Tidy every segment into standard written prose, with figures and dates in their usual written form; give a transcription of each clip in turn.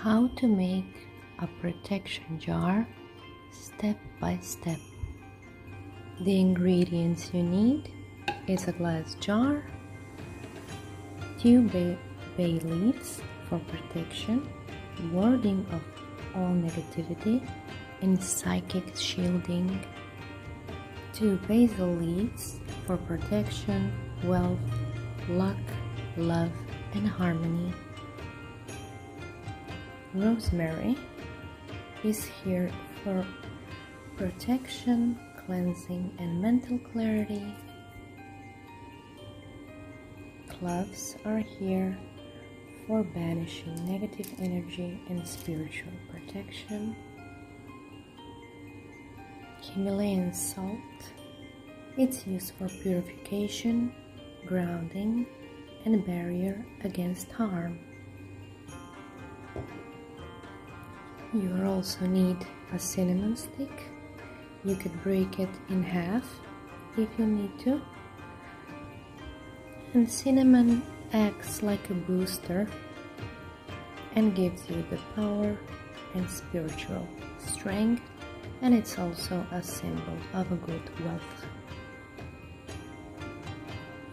How to make a protection jar step by step. The ingredients you need is a glass jar, 2 bay leaves for protection, warding of all negativity and psychic shielding, 2 basil leaves for protection, wealth, luck, love and harmony. Rosemary is here for protection, cleansing and mental clarity. Cloves are here for banishing negative energy and spiritual protection. Himalayan salt, it's used for purification, grounding and barrier against harm. You also need a cinnamon stick. You could break it in half if you need to. And cinnamon acts like a booster and gives you the power and spiritual strength, and it's also a symbol of a good wealth.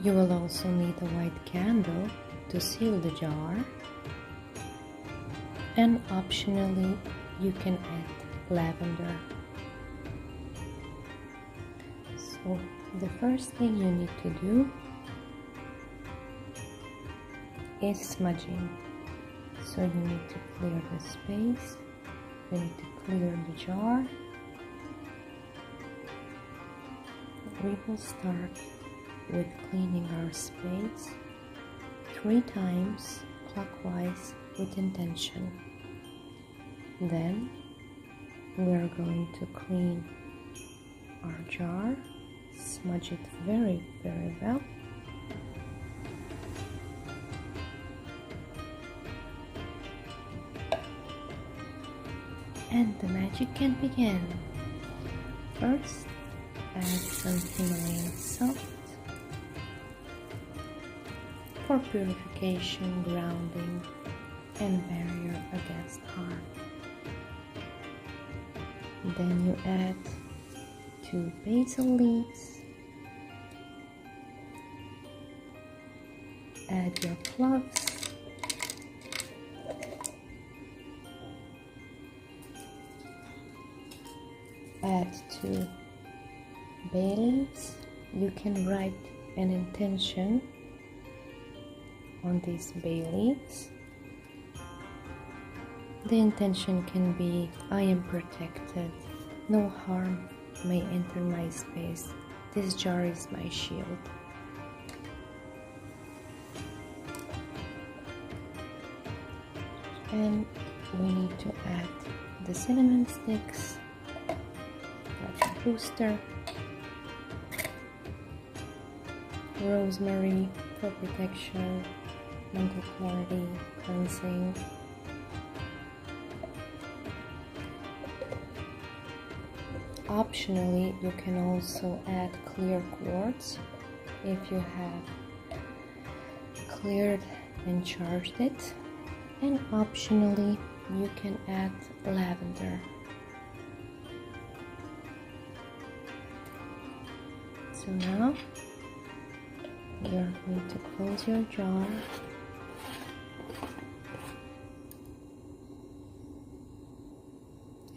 You will also need a white candle to seal the jar, and optionally you can add lavender. So the first thing you need to do is smudging. So you need to clear the space, you need to clear the jar. We will start with cleaning our space 3 times clockwise with intention. Then we are going to clean our jar, smudge it very well. And the magic can begin. First, add some Himalayan salt for purification, grounding, and barrier against harm. Then you add 2 basil leaves, add your cloves, add 2 bay leaves. You can write an intention on these bay leaves. The intention can be, I am protected, no harm may enter my space, this jar is my shield. And we need to add the cinnamon sticks, that's a booster, rosemary for protection, mental clarity, cleansing, optionally you can also add clear quartz if you have cleared and charged it, and optionally you can add lavender. So now you're going to close your jar.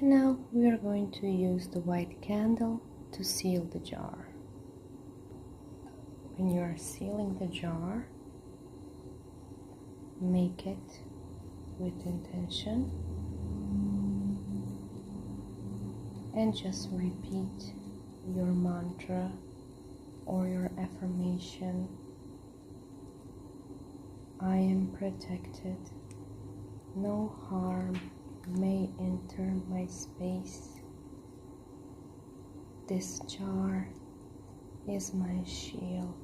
And now we are going to use the white candle to seal the jar. When you are sealing the jar, make it with intention and just repeat your mantra or your affirmation. I am protected, no harm may enter my space, this jar is my shield.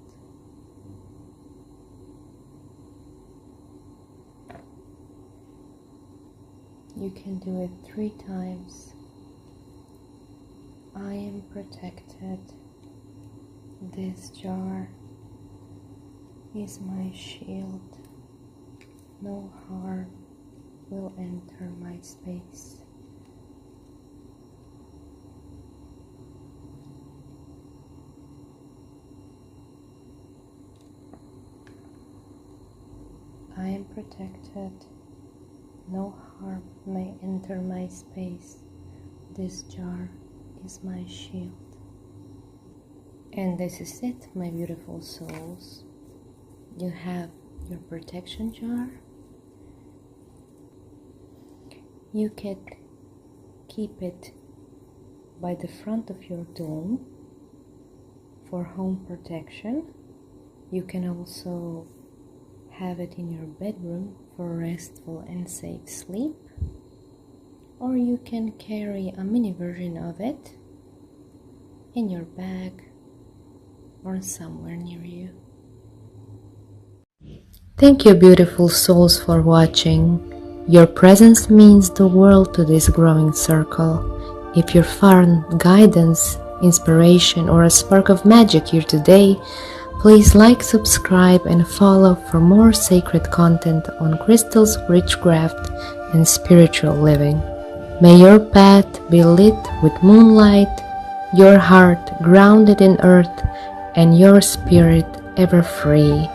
You can do it 3 times. I am protected, this jar is my shield, no harm will enter enter my space. I am protected. No harm may enter my space. This jar is my shield. And this is it, my beautiful souls. You have your protection jar. You can keep it by the front of your dome for home protection. You can also have it in your bedroom for restful and safe sleep, or you can carry a mini version of it in your bag or somewhere near you. Thank you, beautiful souls, for watching. Your presence means the world to this growing circle. If you found guidance, inspiration, or a spark of magic here today, please like, subscribe, and follow for more sacred content on crystals, witchcraft, and spiritual living. May your path be lit with moonlight, your heart grounded in earth, and your spirit ever free.